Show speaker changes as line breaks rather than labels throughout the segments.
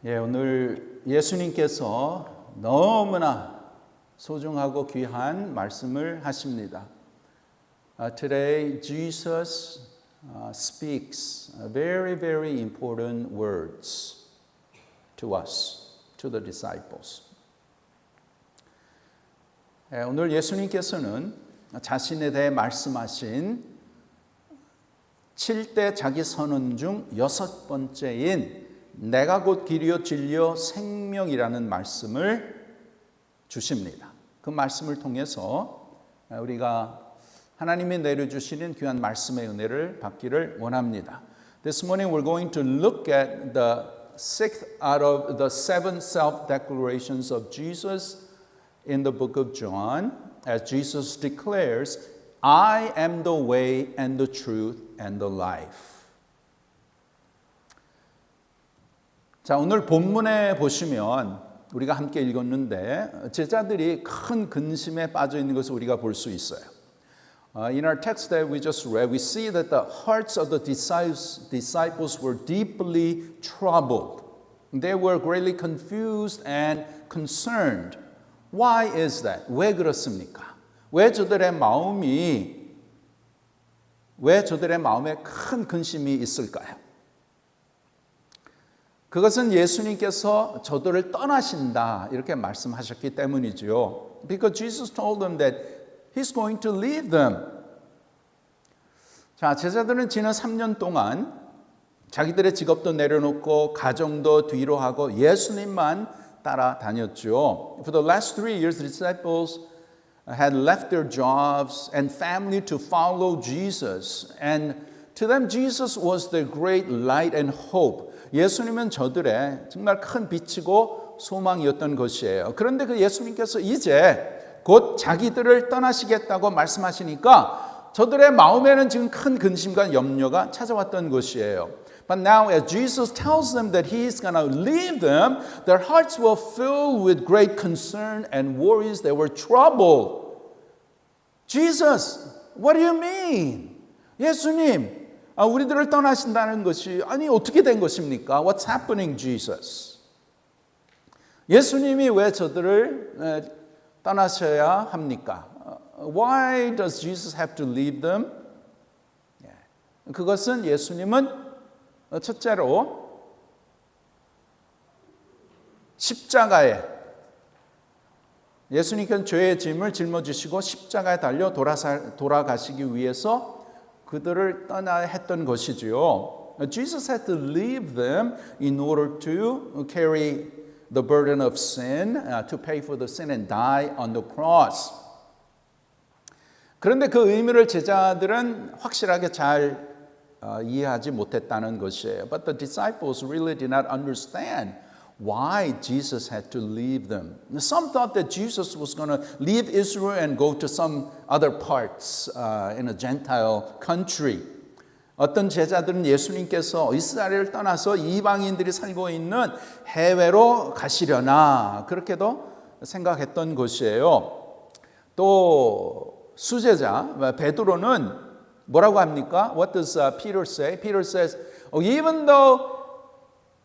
오늘 예수님께서 너무나 소중하고 귀한 말씀을 하십니다. Today Jesus speaks very, very important words to us, to the disciples. 오늘 예수님께서는 자신에 대해 말씀하신 7대 자기 선언 중 6번째인 내가 곧 길이요 진리요 생명이라는 말씀을 주십니다. 그 말씀을 통해서 우리가 하나님이 내려주시는 귀한 말씀의 은혜를 받기를 원합니다. This morning we're going to look at the sixth out of the seven self-declarations of Jesus in the book of John, as Jesus declares, I am the way and the truth and the life. 자, 오늘 본문에 보시면 우리가 함께 읽었는데 제자들이 큰 근심에 빠져 있는 것을 우리가 볼 수 있어요. In our text that we just read, we see that the hearts of the disciples were deeply troubled. They were greatly confused and concerned. Why is that? 왜 그렇습니까? 왜 저들의 마음에 큰 근심이 있을까요? 그것은 예수님께서 저들을 떠나신다 이렇게 말씀하셨기 때문이죠. Because Jesus told them that He's going to leave them. 자, 제자들은 지난 3년 동안 자기들의 직업도 내려놓고 가정도 뒤로 하고 예수님만 따라다녔죠. For the last 3 years, the disciples had left their jobs and family to follow Jesus. And to them, Jesus was their great light and hope. 예수님은 저들의 정말 큰 빛이고 소망이었던 것이에요. 그런데 그 예수님께서 이제 곧 자기들을 떠나시겠다고 말씀하시니까 저들의 마음에는 지금 큰 근심과 염려가 찾아왔던 것이에요. But now as Jesus tells them that He is going to leave them, their hearts were filled with great concern and worries. They were troubled. Jesus, what do you mean? 예수님, 우리들을 떠나신다는 것이 어떻게 된 것입니까? What's happening, Jesus? 예수님이 왜 저들을 떠나셔야 합니까? Why does Jesus have to leave them? 그것은 예수님은 첫째로 십자가에 예수님께서는 죄의 짐을 짊어지시고 십자가에 달려 돌아가시기 위해서 그들을 떠나야 했던 것이지요. Jesus had to leave them in order to carry the burden of sin, to pay for the sin and die on the cross. 그런데 그 의미를 제자들은 확실하게 잘 이해하지 못했다는 것이에요. But the disciples really did not understand why Jesus had to leave them. Some thought that Jesus was going to leave Israel and go to some other parts in a Gentile country. 어떤 제자들은 예수님께서 이스라엘을 떠나서 이방인들이 살고 있는 해외로 가시려나 그렇게도 생각했던 것이에요. 또 수제자 베드로는 뭐라고 합니까? What does Peter say? Peter says, even though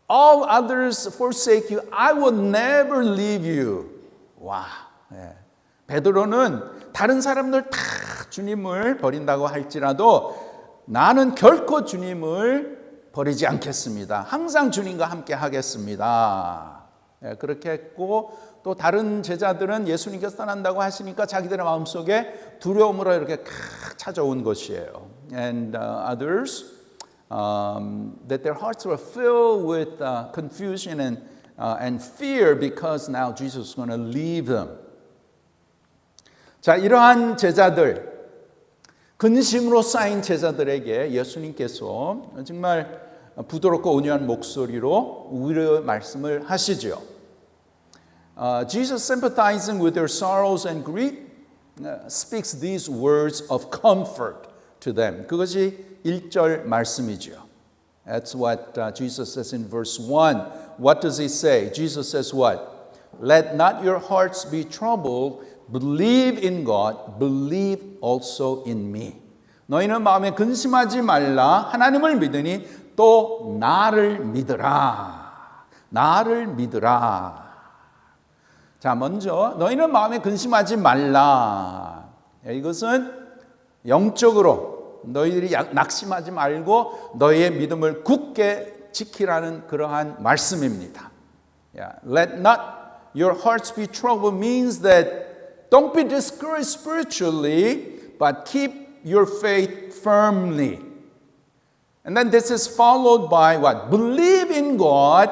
all others forsake you, I will never leave you. 와, 베드로는 다른 사람들 다 주님을 버린다고 할지라도 나는 결코 주님을 버리지 않겠습니다. 항상 주님과 함께 하겠습니다. 그렇게 했고 또 다른 제자들은 예수님께서 떠난다고 하시니까 자기들의 마음속에 두려움으로 이렇게 찾아온 것이에요. And others that their hearts were filled with confusion and fear because now Jesus is going to leave them. 자, 이러한 제자들, 근심으로 쌓인 제자들에게 예수님께서 정말 부드럽고 온유한 목소리로 위로의 말씀을 하시죠. Jesus sympathizing with their sorrows and grief speaks these words of comfort to them. 그것이 1절 말씀이죠. That's what Jesus says in verse 1. What does He say? Jesus says what? Let not your hearts be troubled. Believe in God. Believe also in me. 너희는 마음에 근심하지 말라. 하나님을 믿으니 또 나를 믿으라. 나를 믿으라. 자, 먼저 너희는 마음에 근심하지 말라. 이것은 영적으로 너희들이 낙심하지 말고 너희의 믿음을 굳게 지키라는 그러한 말씀입니다. Let not your hearts be troubled means that don't be discouraged spiritually, but keep your faith firmly. And then this is followed by what? Believe in God,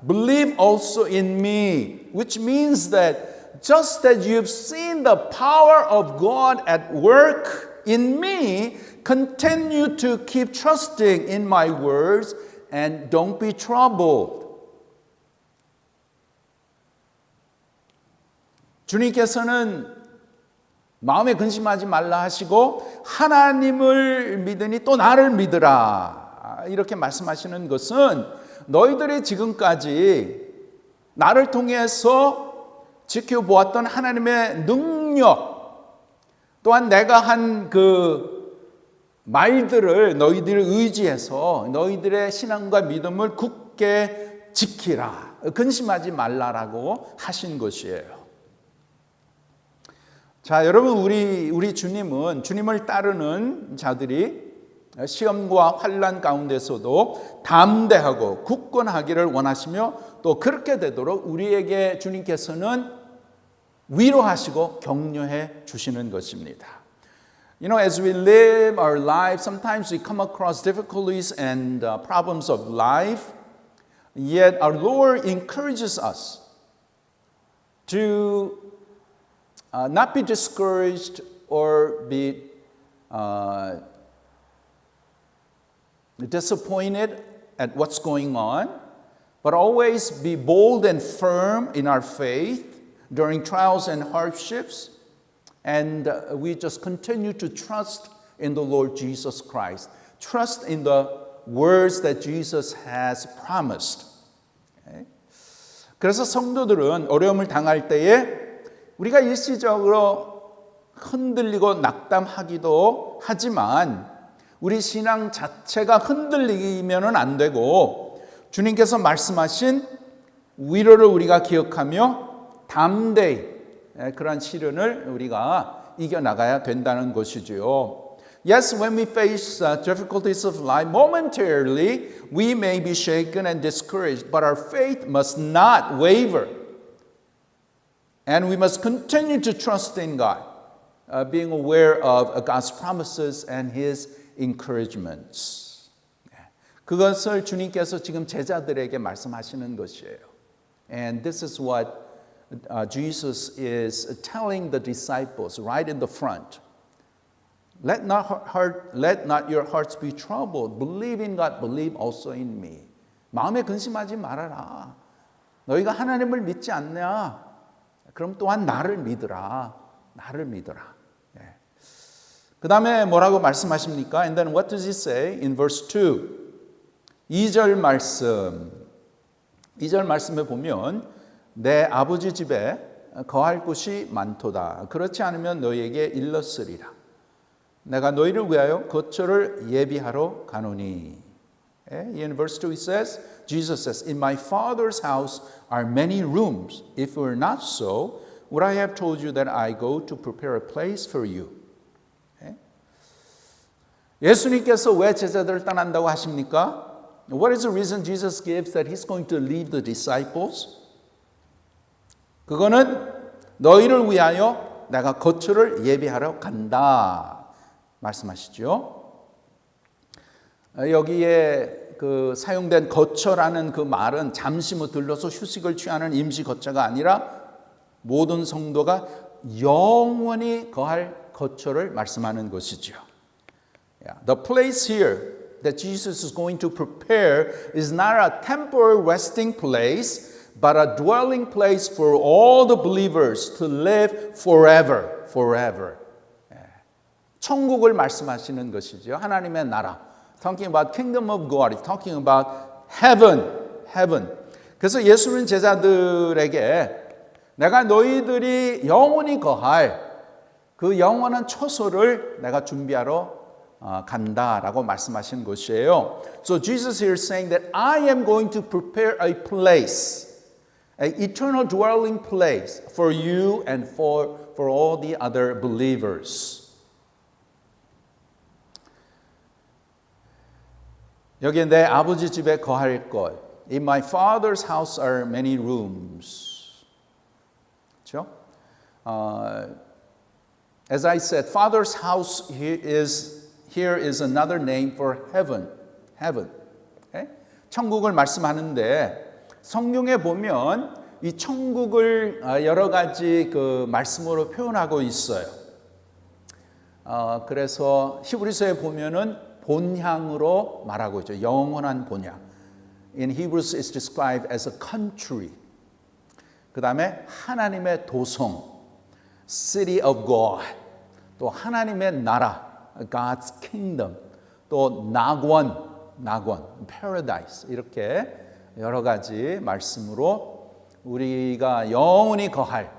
believe also in me, which means that just as you've seen the power of God at work in me, continue to keep trusting in my words and don't be troubled. 주님께서는 마음에 근심하지 말라 하시고 하나님을 믿으니 또 나를 믿으라 이렇게 말씀하시는 것은 너희들이 지금까지 나를 통해서 지켜보았던 하나님의 능력 또한 내가 한 그 말들을 너희들을 의지해서 너희들의 신앙과 믿음을 굳게 지키라 근심하지 말라라고 하신 것이에요. 자, 여러분 우리 주님은 주님을 따르는 자들이 시험과 환난 가운데서도 담대하고 굳건하기를 원하시며 또 그렇게 되도록 우리에게 주님께서는 위로하시고 격려해 주시는 것입니다. You know, as we live our life, sometimes we come across difficulties and problems of life, yet our Lord encourages us to not be discouraged or be disappointed at what's going on, but always be bold and firm in our faith during trials and hardships. And we just continue to trust in the Lord Jesus Christ. Trust in the words that Jesus has promised. Okay? 그래서 성도들은 어려움을 당할 때에 우리가 일시적으로 흔들리고 낙담하기도 하지만 우리 신앙 자체가 흔들리면은 안 되고 주님께서 말씀하신 위로를 우리가 기억하며 담대히 그러한 시련을 우리가 이겨나가야 된다는 것이지요. Yes, when we face difficulties of life, momentarily we may be shaken and discouraged, but our faith must not waver. And we must continue to trust in God, being aware of God's promises and His encouragements. 그것을 주님께서 지금 제자들에게 말씀하시는 것이에요. And this is what Jesus is telling the disciples right in the front. Let not your hearts be troubled. Believe in God, believe also in me. 마음에 근심하지 말아라. 너희가 하나님을 믿지 않냐? 그럼 또한 나를 믿으라. 나를 믿으라. 그 다음에 뭐라고 말씀하십니까? And then what does he say in verse 2? 2절 말씀에 보면 내 아버지 집에 거할 곳이 많도다. 그렇지 않으면 너희에게 일렀으리라. 내가 너희를 위하여 거처를 예비하러 가노니. In verse 2 it says, Jesus says, In my Father's house are many rooms. If it were not so, would I have told you that I go to prepare a place for you? 예수님께서 왜 제자들을 떠난다고 하십니까? What is the reason Jesus gives that He's going to leave the disciples? 그거는 너희를 위하여 내가 거처를 예비하러 간다 말씀하시죠. 여기에 그 사용된 거처라는 그 말은 잠시 들러서 휴식을 취하는 임시 거처가 아니라 모든 성도가 영원히 거할 거처를 말씀하는 것이죠. The place here that Jesus is going to prepare is not a temporary resting place, but a dwelling place for all the believers to live forever, forever. 천국을 말씀하시는 것이죠. 하나님의 나라. Talking about kingdom of God. Talking about heaven, heaven. 그래서 예수는 제자들에게 내가 너희들이 영원히 거할 그 영원한 처소를 내가 준비하러 간다라고 말씀하신 것이에요. So Jesus here is saying that I am going to prepare a place, an eternal dwelling place for you and for all the other believers. 여기 내 아버지 집에 거할 것. In my father's house are many rooms. 그렇죠? As I said, Father's house here is another name for heaven. Heaven. Okay? 천국을 말씀하는데 성경에 보면 이 천국을 여러 가지 그 말씀으로 표현하고 있어요. 그래서 히브리서에 보면은 본향으로 말하고 있죠. 영원한 본향. In Hebrews it's described as a country. 그 다음에 하나님의 도성, city of God. 또 하나님의 나라, God's kingdom. 또 낙원, paradise. 이렇게 여러 가지 말씀으로 우리가 영원히 거할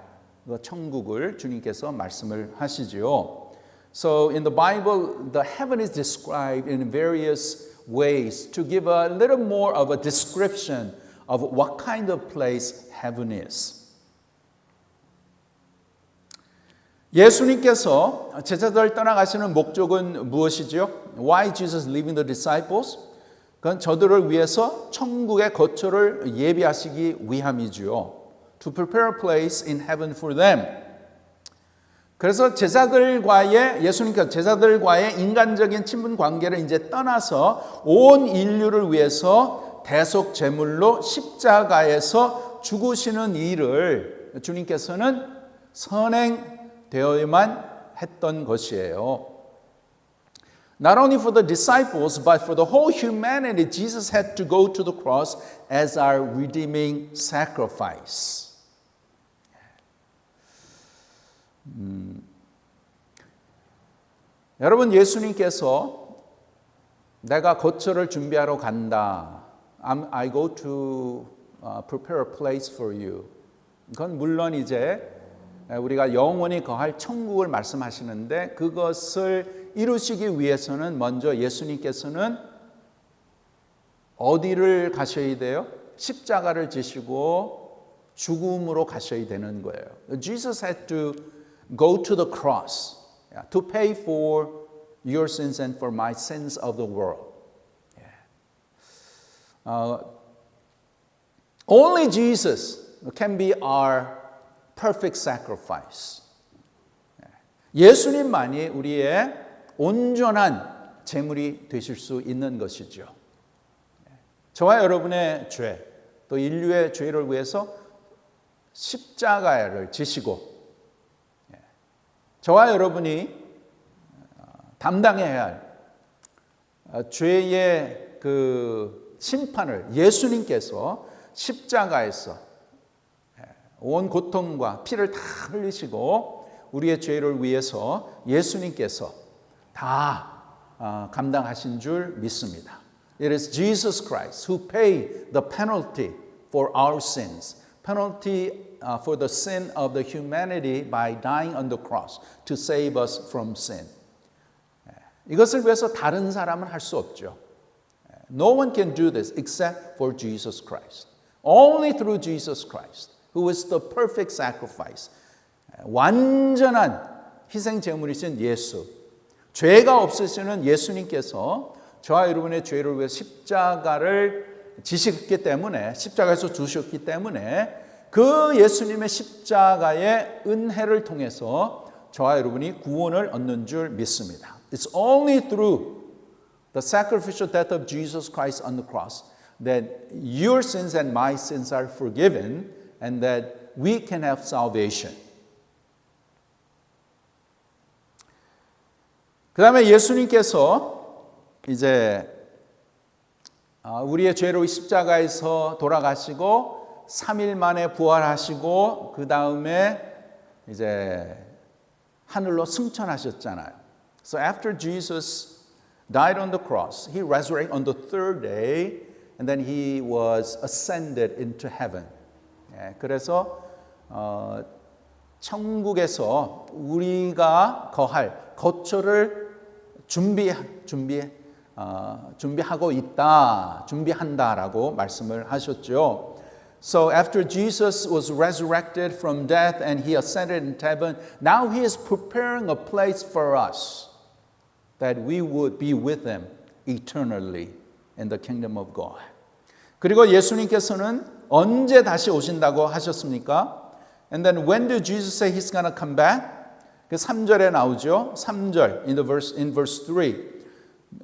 천국을 주님께서 말씀을 하시지요. So in the Bible, the heaven is described in various ways to give a little more of a description of what kind of place heaven is. 예수님께서 제자들 떠나가시는 목적은 무엇이지요? Why Jesus leaving the disciples? 그건 저들을 위해서 천국의 거처를 예비하시기 위함이지요. To prepare a place in heaven for them. 그래서 예수님께서 제자들과의 인간적인 친분 관계를 이제 떠나서 온 인류를 위해서 대속 제물로 십자가에서 죽으시는 일을 주님께서는 선행되어야만 했던 것이에요. Not only for the disciples, but for the whole humanity, Jesus had to go to the cross as our redeeming sacrifice. 여러분, 예수님께서 내가 거처를 준비하러 간다. I go to prepare a place for you. 그건 물론 이제 우리가 영원히 거할 천국을 말씀하시는데 그것을 이루시기 위해서는 먼저 예수님께서는 어디를 가셔야 돼요? 십자가를 지시고 죽음으로 가셔야 되는 거예요. Jesus had to go to the cross to pay for your sins and for my sins of the world. Only Jesus can be our perfect sacrifice. 예수님만이 우리의 온전한 제물이 되실 수 있는 것이죠. 저와 여러분의 죄, 또 인류의 죄를 위해서 십자가를 지시고 저와 여러분이 담당해야 할 죄의 그 심판을 예수님께서 십자가에서 온 고통과 피를 다 흘리시고 우리의 죄를 위해서 예수님께서 다 감당하신 줄 믿습니다. It is Jesus Christ who paid the penalty for our sins. Penalty for the sin of the humanity by dying on the cross to save us from sin. 이것을 위해서 다른 사람은 할 수 없죠. No one can do this except for Jesus Christ. Only through Jesus Christ, who is the perfect sacrifice. 완전한 희생 제물이신 예수. 죄가 없으시는 예수님께서 저와 여러분의 죄를 위해 십자가를 지셨기 때문에 십자가에서 주셨기 때문에 그 예수님의 십자가의 은혜를 통해서 저와 여러분이 구원을 얻는 줄 믿습니다. It's only through the sacrificial death of Jesus Christ on the cross that your sins and my sins are forgiven and that we can have salvation. 그 다음에 예수님께서 이제 우리의 죄로 십자가에서 돌아가시고 3일 만에 부활하시고 그 다음에 이제 하늘로 승천하셨잖아요. So after Jesus died on the cross, he resurrected on the third day, and then he was ascended into heaven. 그래서 천국에서 우리가 거할 거처를 준비하고 있다, 준비한다라고 말씀을 하셨죠. So after Jesus was resurrected from death and he ascended into heaven, now he is preparing a place for us that we would be with him eternally in the kingdom of God. 그리고 예수님께서는 언제 다시 오신다고 하셨습니까? And then when did Jesus say he's going to come back? 그 3절에 나오죠. 3절 in verse 3.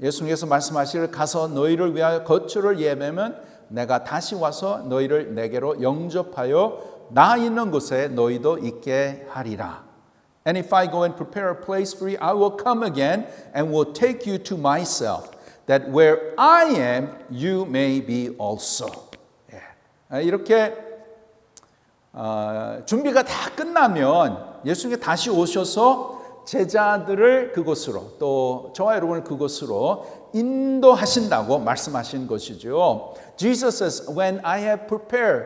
예수님께서 말씀하시기를 가서 너희를 위하여 거처를 예비하면 내가 다시 와서 너희를 내게로 영접하여 나 있는 곳에 너희도 있게 하리라. And if I go and prepare a place for you, I will come again and will take you to myself, that where I am, you may be also. 이렇게 준비가 다 끝나면 예수님이 다시 오셔서 제자들을 그곳으로 또 저와 여러분을 그곳으로 인도하신다고 말씀하신 것이죠. Jesus says, when I have prepared,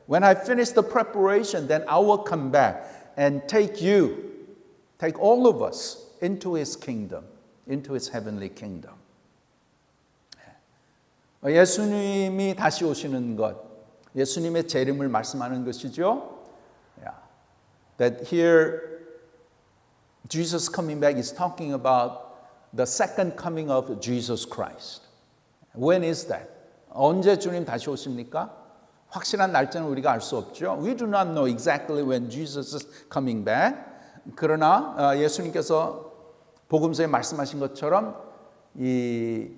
when I finish the preparation, then I will come back and take all of us into His kingdom, into His heavenly kingdom. 예수님이 다시 오시는 것, 예수님의 재림을 말씀하는 것이죠. That here Jesus coming back is talking about the second coming of Jesus Christ. When is that? 언제 주님 다시 오십니까? 확실한 날짜는 우리가 알 수 없죠. We do not know exactly when Jesus is coming back. 그러나 예수님께서 복음서에 말씀하신 것처럼 이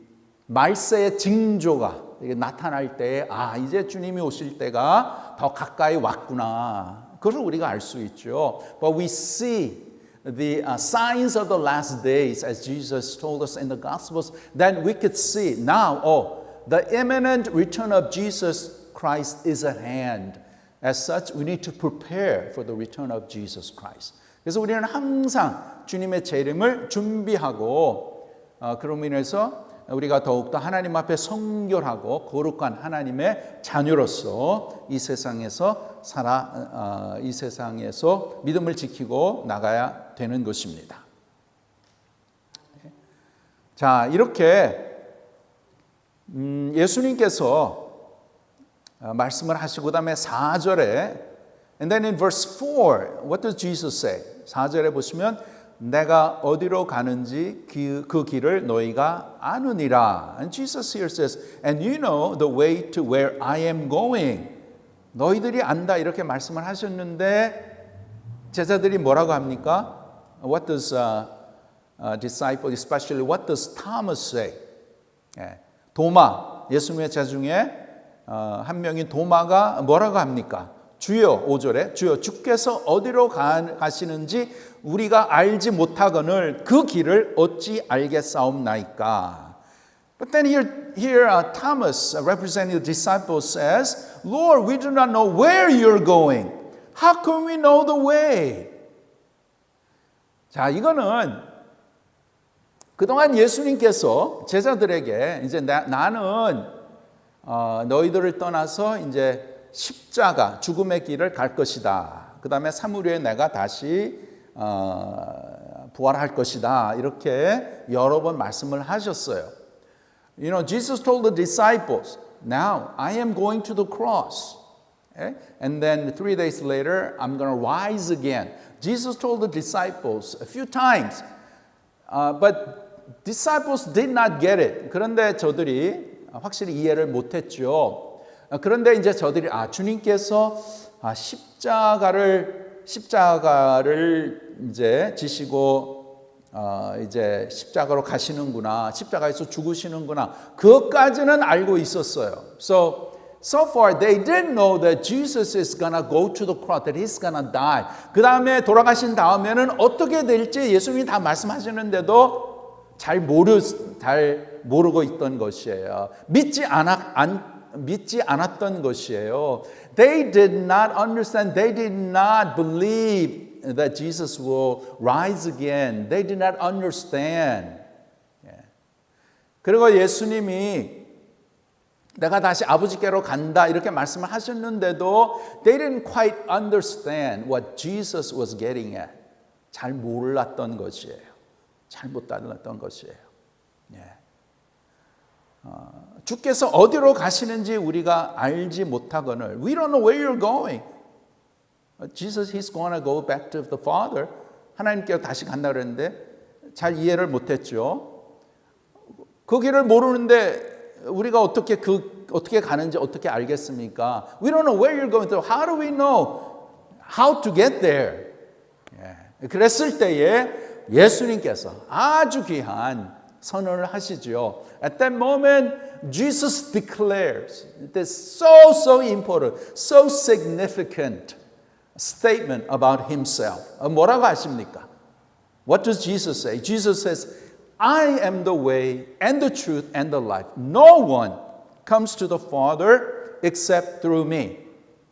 말세의 징조가 나타날 때에 이제 주님이 오실 때가 더 가까이 왔구나. 그걸 우리가 알 수 있죠. But we see the signs of the last days, as Jesus told us in the Gospels, then we could see now, the imminent return of Jesus Christ is at hand. As such, we need to prepare for the return of Jesus Christ. 그래서 우리는 항상 주님의 재림을 준비하고 그럼으로 인해서 우리가 더욱더 하나님 앞에 성결하고 거룩한 하나님의 자녀로서 이 세상에서 이 세상에서 믿음을 지키고 나가야 되는 것입니다. 자, 이렇게 예수님께서 말씀을 하시고 그다음에 4절에 and then in verse 4, what does Jesus say? 4절에 보시면 내가 어디로 가는지 그 길을 너희가 아느니라. And Jesus here says, and you know the way to where I am going. 너희들이 안다 이렇게 말씀을 하셨는데 제자들이 뭐라고 합니까? What does disciple, especially what does Thomas say? 도마, 예수님의 제자 중에 한 명인 도마가 뭐라고 합니까? 주여, 5절에 주여 주께서 어디로 가시는지 우리가 알지 못하거늘 그 길을 어찌 알겠사옵나이까. But then here Thomas, representing the disciples, says, Lord, we do not know where you're going. How can we know the way? 자, 이거는 그동안 예수님께서 제자들에게 이제 나는 너희들을 떠나서 이제 십자가, 죽음의 길을 갈 것이다. 그 다음에 3일 후에 내가 다시 부활할 것이다. 이렇게 여러 번 말씀을 하셨어요. You know, Jesus told the disciples, now I am going to the cross. Okay? And then 3 days later, I'm going to rise again. Jesus told the disciples a few times, but disciples did not get it. 그런데 저들이 확실히 이해를 못했죠. 그런데 이제 저들이 주님께서 십자가를 이제 지시고 이제 십자가로 가시는구나, 십자가에서 죽으시는구나. 그것까지는 알고 있었어요. So far they didn't know that Jesus is gonna go to the cross, that he's gonna die. 그 다음에 돌아가신 다음에는 어떻게 될지 예수님이 다 말씀하시는데도 잘 모르고 있던 것이에요. 믿지 않았던 것이에요. They did not understand. They did not believe that Jesus will rise again. They did not understand. 그리고 예수님이 내가 다시 아버지께로 간다 이렇게 말씀을 하셨는데도 they didn't quite understand what Jesus was getting at. 잘 몰랐던 것이에요. 잘못 달랐던 것이에요. 예. 주께서 어디로 가시는지 우리가 알지 못하거늘 We don't know where you're going. Jesus, he's going to go back to the Father. 하나님께로 다시 간다 그랬는데 잘 이해를 못했죠. 그 길을 모르는데 우리가 어떻게 가는지 어떻게 알겠습니까? We don't know where you're going. How do we know how to get there? 예. 그랬을 때에 예수님께서 아주 귀한 선언을 하시죠. At that moment, Jesus declares this so important, so significant statement about himself. 뭐라고 하십니까? What does Jesus say? Jesus says, I am the way and the truth and the life. No one comes to the Father except through me.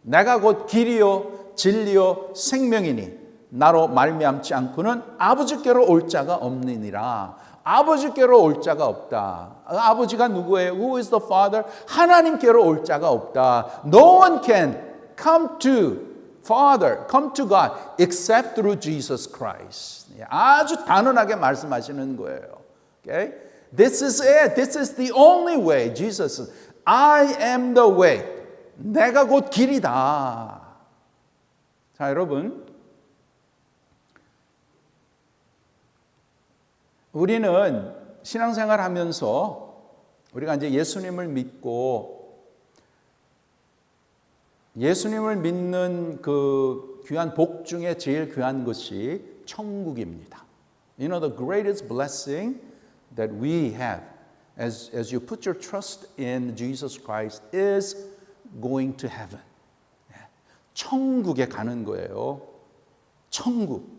내가 곧 길이요 진리요 생명이니 나로 말미암지 않고는 아버지께로 올 자가 없느니라. 아버지께로 올 자가 없다. 아버지가 누구예요? Who is the Father? 하나님께로 올 자가 없다. No one can come to Father, come to God, except through Jesus Christ. 아주 단언하게 말씀하시는 거예요. Okay? This is it. This is the only way. Jesus says, I am the way. 내가 곧 길이다. 자, 여러분. 우리는 신앙생활 하면서 우리가 이제 예수님을 믿고 예수님을 믿는 그 귀한 복 중에 제일 귀한 것이 천국입니다. You know, the greatest blessing that we have as you put your trust in Jesus Christ is going to heaven. 천국에 가는 거예요. 천국.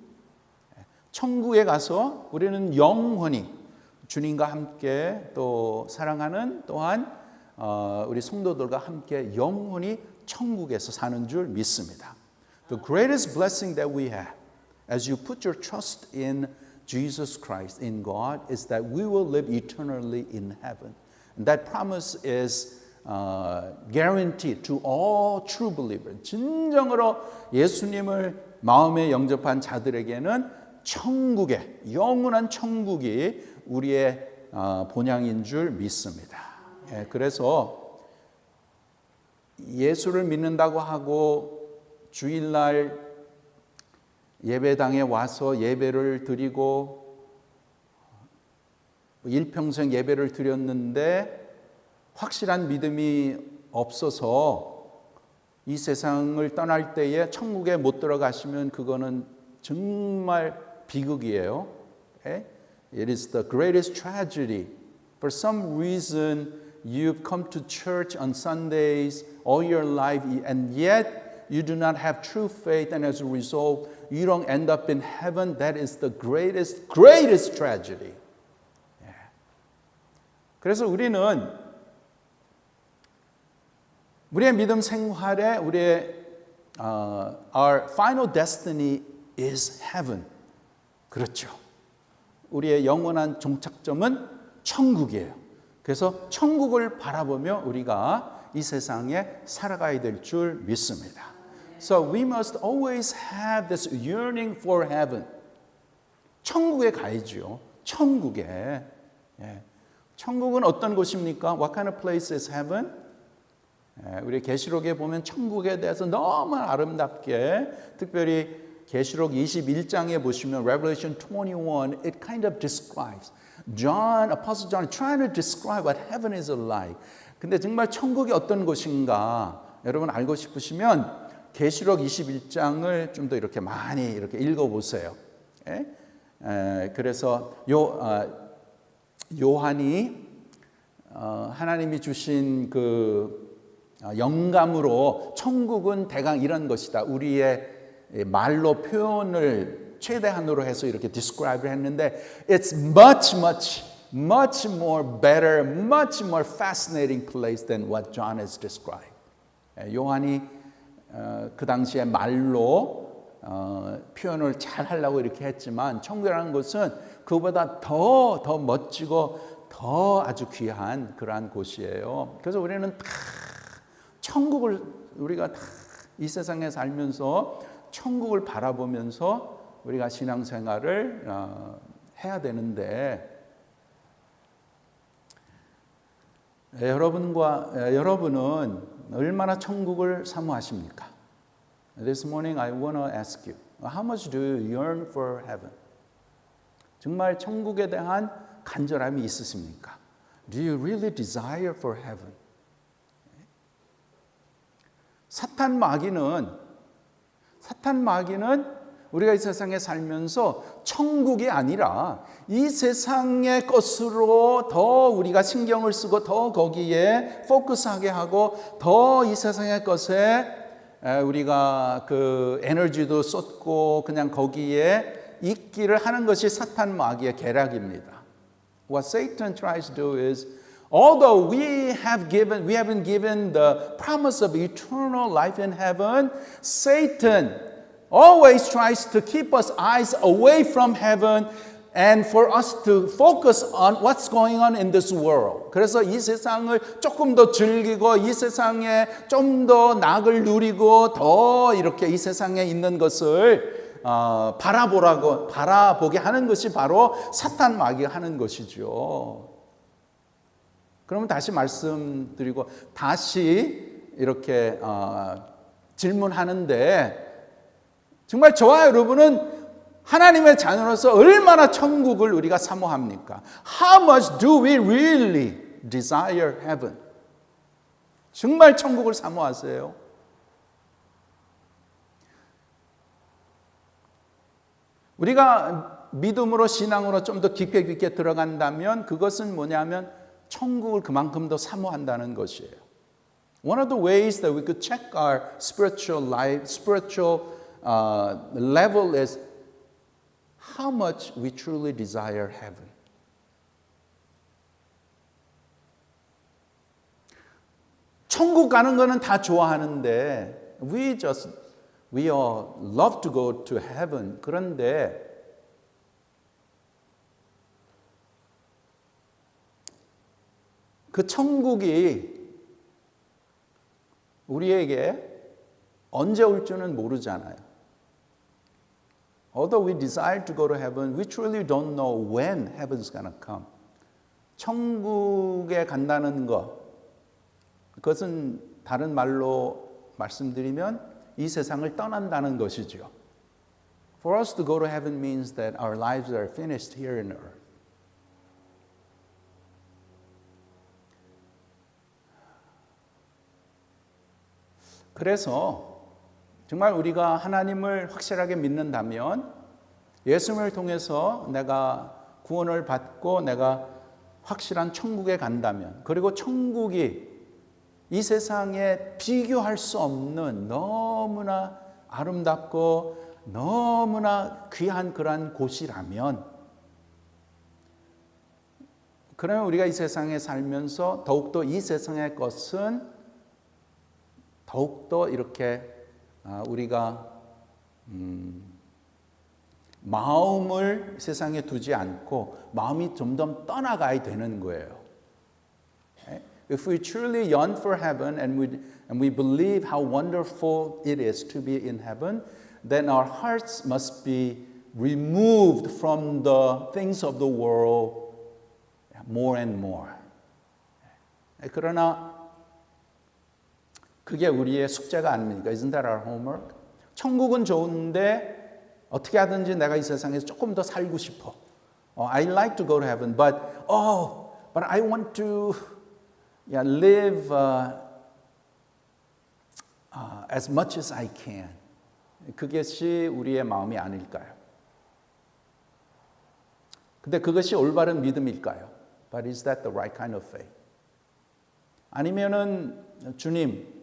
천국에 가서 우리는 영원히 주님과 함께 또 사랑하는 또한 우리 성도들과 함께 영원히 천국에서 사는 줄 믿습니다. The greatest blessing that we have as you put your trust in Jesus Christ, in God, is that we will live eternally in heaven. And that promise is guaranteed to all true believers. 진정으로 예수님을 마음에 영접한 자들에게는 천국의 영원한 천국이 우리의 본향인 줄 믿습니다. 예, 그래서 예수를 믿는다고 하고 주일날 예배당에 와서 예배를 드리고 일평생 예배를 드렸는데 확실한 믿음이 없어서 이 세상을 떠날 때에 천국에 못 들어가시면 그거는 정말 비극이에요. Okay? It is the greatest tragedy. For some reason, you've come to church on Sundays all your life, and yet you do not have true faith, and as a result, you don't end up in heaven. That is the greatest tragedy. Yeah. 그래서 우리는 우리의 믿음 생활에 우리의 our final destiny is heaven. 그렇죠. 우리의 영원한 종착점은 천국이에요. 그래서 천국을 바라보며 우리가 이 세상에 살아가야 될 줄 믿습니다. So we must always have this yearning for heaven. 천국에 가야죠. 천국에. 예. 천국은 어떤 곳입니까? What kind of place is heaven? 예, 우리 계시록에 보면 천국에 대해서 너무 아름답게 특별히 계시록 21장에 보시면 Revelation 21, it kind of describes Apostle John trying to describe what heaven is like. 근데 정말 천국이 어떤 곳인가 여러분 알고 싶으시면 계시록 21장을 좀 더 이렇게 많이 이렇게 읽어보세요. 그래서 요한이 하나님이 주신 그 영감으로 천국은 대강 이런 것이다. 우리의 말로 표현을 최대한으로 해서 이렇게 describe를 했는데 it's much more better, much more fascinating place than what John has described. 요한이 그 당시에 말로 표현을 잘 하려고 이렇게 했지만 천국이라는 것은 그보다 더 멋지고 더 아주 귀한 그러한 곳이에요. 그래서 우리는 다 천국을 우리가 다 이 세상에 살면서 천국을 바라보면서 우리가 신앙생활을 해야 되는데 여러분은 얼마나 천국을 사모하십니까? This morning I want to ask you, how much do you yearn for heaven? 정말 천국에 대한 간절함이 있으십니까? Do you really desire for heaven? 사탄 마귀는 우리가 이 세상에 살면서 천국이 아니라 이 세상의 것으로 더 우리가 신경을 쓰고 더 거기에 포커스하게 하고 더 이 세상의 것에 우리가 그 에너지도 쏟고 그냥 거기에 있기를 하는 것이 사탄 마귀의 계략입니다. What Satan tries to do is, although we have been given the promise of eternal life in heaven, Satan always tries to keep us eyes away from heaven and for us to focus on what's going on in this world. 그래서 이 세상을 조금 더 즐기고 이 세상에 좀 더 낙을 누리고 더 이렇게 이 세상에 있는 것을 바라보게 하는 것이 바로 사탄 마귀가 하는 것이죠. 그러면 다시 말씀드리고 다시 이렇게 질문하는데 정말 저와 여러분은 하나님의 자녀로서 얼마나 천국을 우리가 사모합니까? How much do we really desire heaven? 정말 천국을 사모하세요? 우리가 믿음으로 신앙으로 좀 더 깊게 들어간다면 그것은 뭐냐면 천국을 그만큼 더 사모한다는 것이에요. One of the ways that we could check our spiritual life, spiritual level is how much we truly desire heaven. 천국 가는 거는 다 좋아하는데 we all love to go to heaven. 그런데 그 천국이 우리에게 언제 올 줄은 모르잖아요. Although we desire to go to heaven, we truly don't know when heaven's gonna come. 천국에 간다는 것, 그것은 다른 말로 말씀드리면 이 세상을 떠난다는 것이죠. For us to go to heaven means that our lives are finished here on earth. 그래서 정말 우리가 하나님을 확실하게 믿는다면 예수님을 통해서 내가 구원을 받고 내가 확실한 천국에 간다면 그리고 천국이 이 세상에 비교할 수 없는 너무나 아름답고 너무나 귀한 그러한 곳이라면 그러면 우리가 이 세상에 살면서 더욱더 이 세상의 것은 더욱더 이렇게 우리가 마음을 세상에 두지 않고 마음이 점점 떠나가야 되는 거예요. If we truly yearn for heaven and we believe how wonderful it is to be in heaven, then our hearts must be removed from the things of the world more and more. 그러나 그게 우리의 숙제가 아닙니까? Isn't that our homework? 천국은 좋은데 어떻게 하든지 내가 이 세상에서 조금 더 살고 싶어. I like to go to heaven, but I want to live as much as I can. 그것이 우리의 마음이 아닐까요? 근데 그것이 올바른 믿음일까요? But is that the right kind of faith? 아니면은 주님,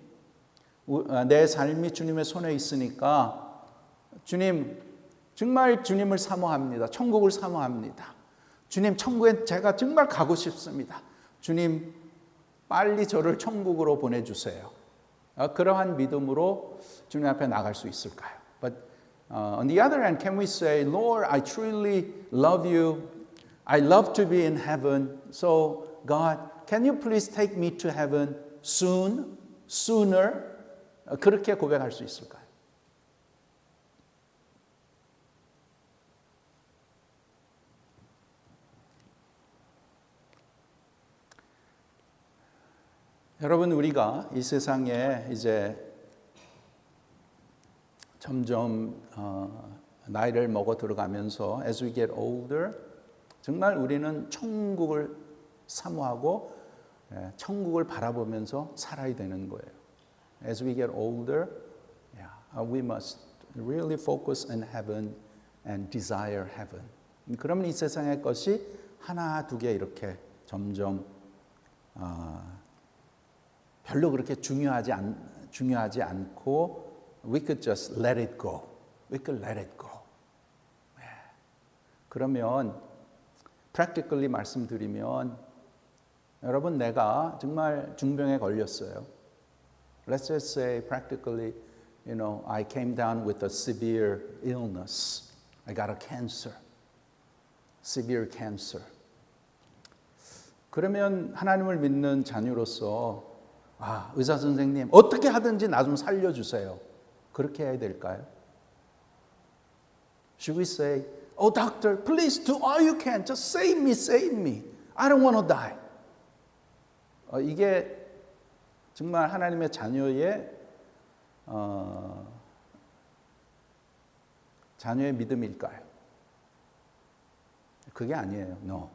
내 삶이 주님의 손에 있으니까 주님, 정말 주님을 사모합니다. 천국을 사모합니다. 주님, 천국에 제가 정말 가고 싶습니다. 주님, 빨리 저를 천국으로 보내주세요. 그러한 믿음으로 주님 앞에 나갈 수 있을까요? But on the other hand, can we say, Lord, I truly love you. I love to be in heaven. So God, can you please take me to heaven sooner? 그렇게 고백할 수 있을까요? 여러분, 우리가 이 세상에 이제 점점 나이를 먹어 들어가면서 as we get older 정말 우리는 천국을 사모하고 천국을 바라보면서 살아야 되는 거예요. As we get older, we must really focus on heaven and desire heaven. 그러면 이 세상의 것이 하나 두 개 이렇게 점점 별로 그렇게 중요하지 않고 we could just let it go. We could let it go. 그러면 practically 말씀드리면 여러분, 내가 정말 중병에 걸렸어요. Let's just say practically, I came down with a severe illness. I got a cancer. Severe cancer. 그러면 하나님을 믿는 자녀로서 의사 선생님 어떻게 하든지 나 좀 살려주세요. 그렇게 해야 될까요? Should we say, oh doctor, please do all you can. Just save me, save me. I don't want to die. 이게 정말 하나님의 자녀의 믿음일까요? 그게 아니에요. No.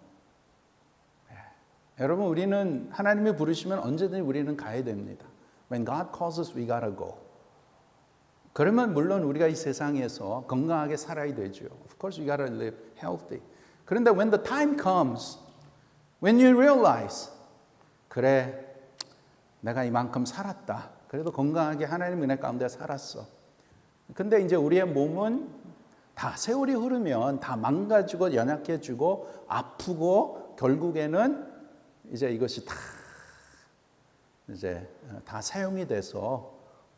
여러분, 우리는 하나님이 부르시면 언제든지 우리는 가야 됩니다. When God calls us, we gotta go. 그러면 물론 우리가 이 세상에서 건강하게 살아야 되죠. Of course, we gotta live healthy. 그런데 when the time comes, when you realize, 그래, 내가 이만큼 살았다. 그래도 건강하게 하나님 은혜 가운데 살았어. 근데 이제 우리의 몸은 다 세월이 흐르면 다 망가지고 연약해지고 아프고 결국에는 이제 이것이 다 사용이 돼서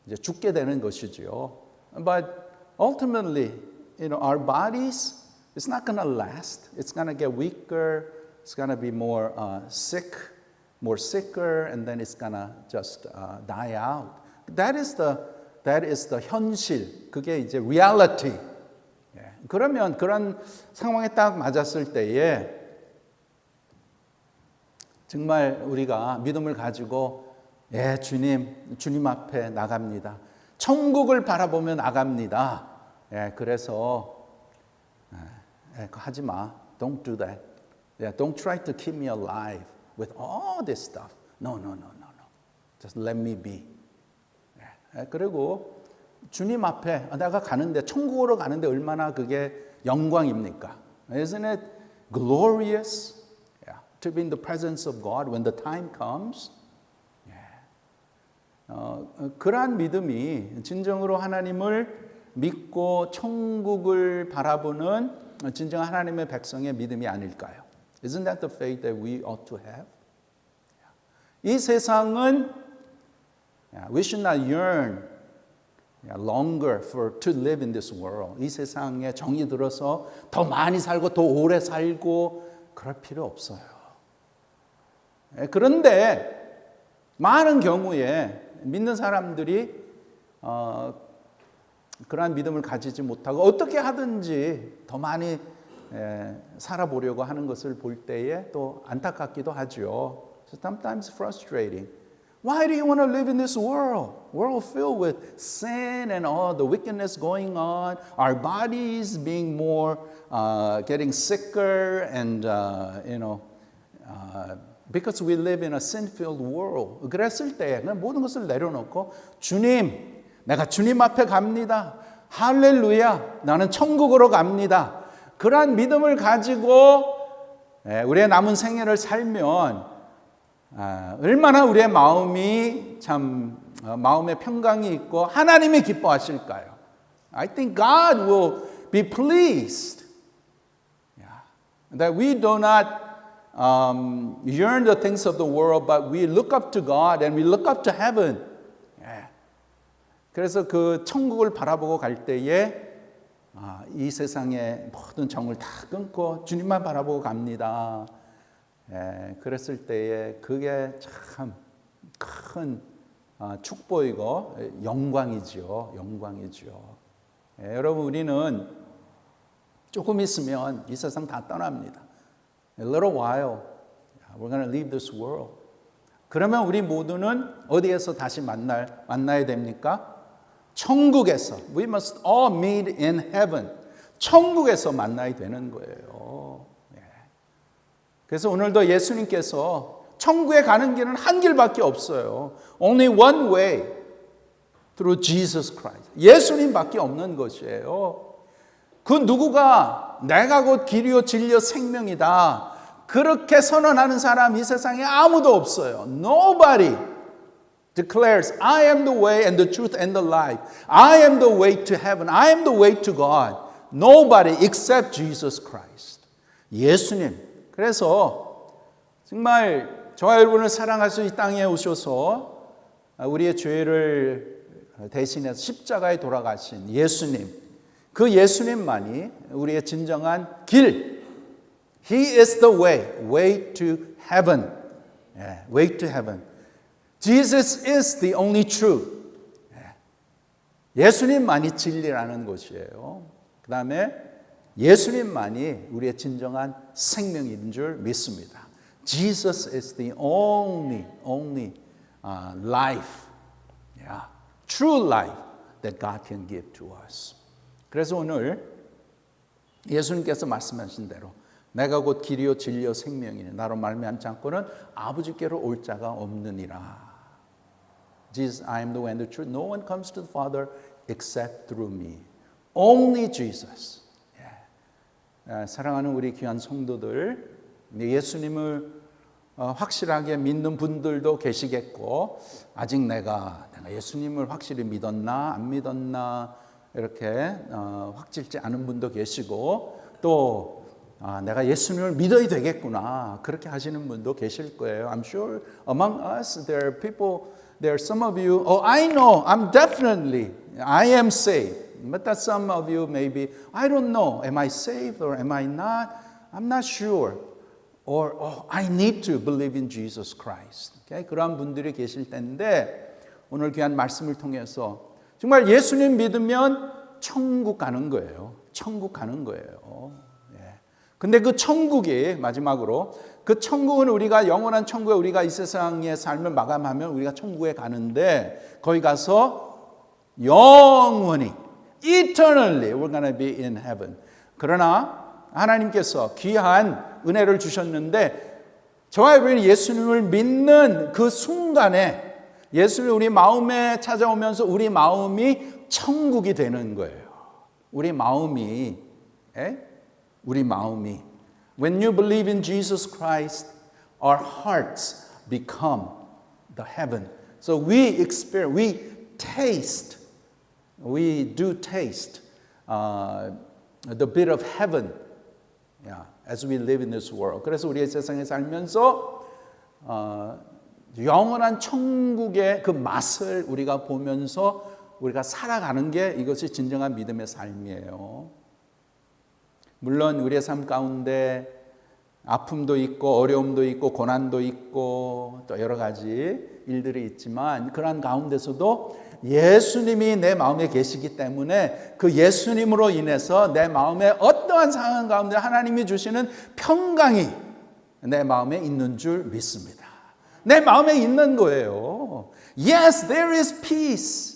이제 죽게 되는 것이지요. But ultimately, our bodies, it's not going to last. It's going to get weaker. It's going to be more sicker, and then it's going to just die out. That is the 현실. 그게 이제 reality. 그러면 그런 상황에 딱 맞았을 때에 정말 우리가 믿음을 가지고 주님 앞에 나갑니다. 천국을 바라보며 나갑니다. 그래서 하지 마. Don't do that. Don't try to keep me alive with all this stuff. No. Just let me be. 그리고 주님 앞에 내가 가는데 천국으로 가는데 얼마나 그게 영광입니까? Isn't it glorious? To be in the presence of God when the time comes. 그러한 믿음이 진정으로 하나님을 믿고 천국을 바라보는 진정한 하나님의 백성의 믿음이 아닐까요? Isn't that the faith that we ought to have? 이 세상은 we should not yearn longer to live in this world. 이 세상에 정이 들어서 더 많이 살고 더 오래 살고 그럴 필요 없어요. 그런데 많은 경우에 믿는 사람들이 그러한 믿음을 가지지 못하고 어떻게 하든지 더 많이 살아보려고 하는 것을 볼 때에 또 안타깝기도 하죠. Sometimes frustrating. Why do you want to live in this world filled with sin and all the wickedness going on? Our bodies being more, getting sicker and, because we live in a sin-filled world. 그랬을 때 그냥 모든 것을 내려놓고 주님, 내가 주님 앞에 갑니다. 할렐루야, 나는 천국으로 갑니다. 그러한 믿음을 가지고 우리의 남은 생애를 살면 얼마나 우리의 마음이 참 마음의 평강이 있고 하나님이 기뻐하실까요? I think God will be pleased that we do not yearn the things of the world, but we look up to God and we look up to heaven. 그래서 그 천국을 바라보고 갈 때에 이 세상의 모든 정을 다 끊고 주님만 바라보고 갑니다. 그랬을 때에 그게 참 큰 축복이고 영광이죠. 여러분, 우리는 조금 있으면 이 세상 다 떠납니다. A little while, we're going to leave this world. 그러면 우리 모두는 어디에서 다시 만나야 됩니까? 천국에서. We must all meet in heaven. 천국에서 만나야 되는 거예요. 그래서 오늘도 예수님께서 천국에 가는 길은 한 길밖에 없어요. Only one way. Through Jesus Christ. 예수님밖에 없는 것이에요. 그 누구가 내가 곧 길이요 진리요 생명이다. 그렇게 선언하는 사람 이 세상에 아무도 없어요. Nobody declares I am the way and the truth and the life. I am the way to heaven. I am the way to God. Nobody except Jesus Christ. 예수님. 그래서 정말 저와 여러분을 사랑하셔서 이 땅에 오셔서 우리의 죄를 대신해서 십자가에 돌아가신 예수님. 그 예수님만이 우리의 진정한 길. He is the way to heaven. Way to heaven. Jesus is the only truth. 예수님만이 진리라는 것이에요. 그 다음에 예수님만이 우리의 진정한 생명인 줄 믿습니다. Jesus is the only life, true life that God can give to us. 그래서 오늘 예수님께서 말씀하신 대로 내가 곧 길이요 진리요 생명이니 나로 말미암지 않고는 아버지께로 올 자가 없느니라. Jesus, I am the way and the truth. No one comes to the Father except through me. Only Jesus. 사랑하는 우리 귀한 성도들, 예수님을 확실하게 믿는 분들도 계시겠고 아직 내가 예수님을 확실히 믿었나 안 믿었나 이렇게 확실치 않은 분도 계시고 또 내가 예수님을 믿어야 되겠구나 그렇게 하시는 분도 계실 거예요. I'm sure among us there are people, there are some of you, oh I know, I'm definitely, I am saved. But that some of you maybe, I don't know, am I saved or am I not? I'm not sure. Or oh, I need to believe in Jesus Christ. Okay? 그러한 분들이 계실 텐데 오늘 귀한 말씀을 통해서 정말 예수님 믿으면 천국 가는 거예요. 천국 가는 거예요. 근데 그 천국이 마지막으로 그 천국은 우리가 영원한 천국에 우리가 이 세상의 삶을 마감하면 우리가 천국에 가는데 거기 가서 영원히 eternally we're going to be in heaven. 그러나 하나님께서 귀한 은혜를 주셨는데 저와 여러분이 예수님을 믿는 그 순간에 예수님 우리 마음에 찾아오면서 우리 마음이 천국이 되는 거예요. 우리 마음이 When you believe in Jesus Christ, our hearts become the heaven. So we experience, we do taste the bit of heaven as we live in this world. 그래서 우리의 세상에 살면서 영원한 천국의 그 맛을 우리가 보면서 우리가 살아가는 게 이것이 진정한 믿음의 삶이에요. 물론 우리의 삶 가운데 아픔도 있고 어려움도 있고 고난도 있고 또 여러 가지 일들이 있지만 그러한 가운데서도 예수님이 내 마음에 계시기 때문에 그 예수님으로 인해서 내 마음에 어떠한 상황 가운데 하나님이 주시는 평강이 내 마음에 있는 줄 믿습니다. 내 마음에 있는 거예요. Yes, there is peace.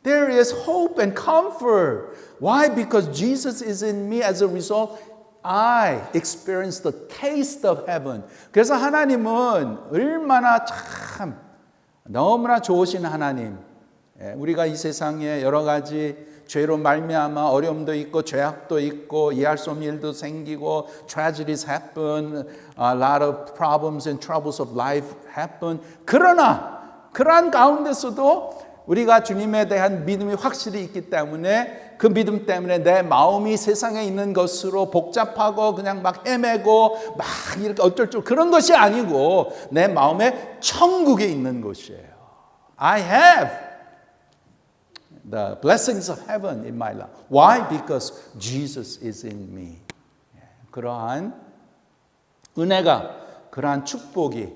There is hope and comfort. Why? Because Jesus is in me. As a result, I experience the taste of heaven. 그래서 하나님은 얼마나 참 너무나 좋으신 하나님. 우리가 이 세상에 여러 가지 죄로 말미암아 어려움도 있고 죄악도 있고 이해할 수 없는 일도 생기고 tragedies happen, a lot of problems and troubles of life happen. 그러나 그러한 가운데서도 우리가 주님에 대한 믿음이 확실히 있기 때문에 그 믿음 때문에 내 마음이 세상에 있는 것으로 복잡하고 그냥 막 헤매고 막 이렇게 어쩔 줄 그런 것이 아니고 내 마음에 천국에 있는 것이에요. I have the blessings of heaven in my life. Why? Because Jesus is in me. 그러한 은혜가 그러한 축복이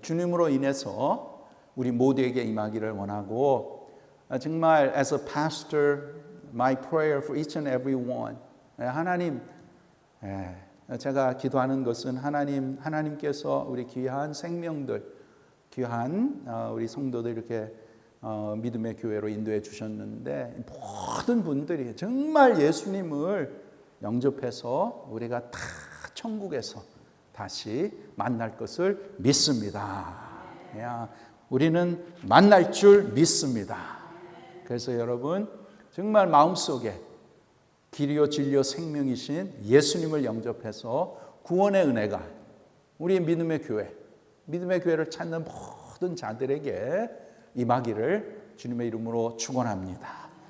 주님으로 인해서 우리 모두에게 임하기를 원하고 정말 as a pastor my prayer for each and every one 하나님 제가 기도하는 것은 하나님께서 우리 귀한 생명들 귀한 우리 성도들 이렇게 믿음의 교회로 인도해 주셨는데 모든 분들이 정말 예수님을 영접해서 우리가 다 천국에서 다시 만날 것을 믿습니다. 우리는 만날 줄 믿습니다. 그래서 여러분 정말 마음속에 길이요 진리요 생명이신 예수님을 영접해서 구원의 은혜가 우리 믿음의 교회를 찾는 모든 자들에게 임하기를 주님의 이름으로 축원합니다.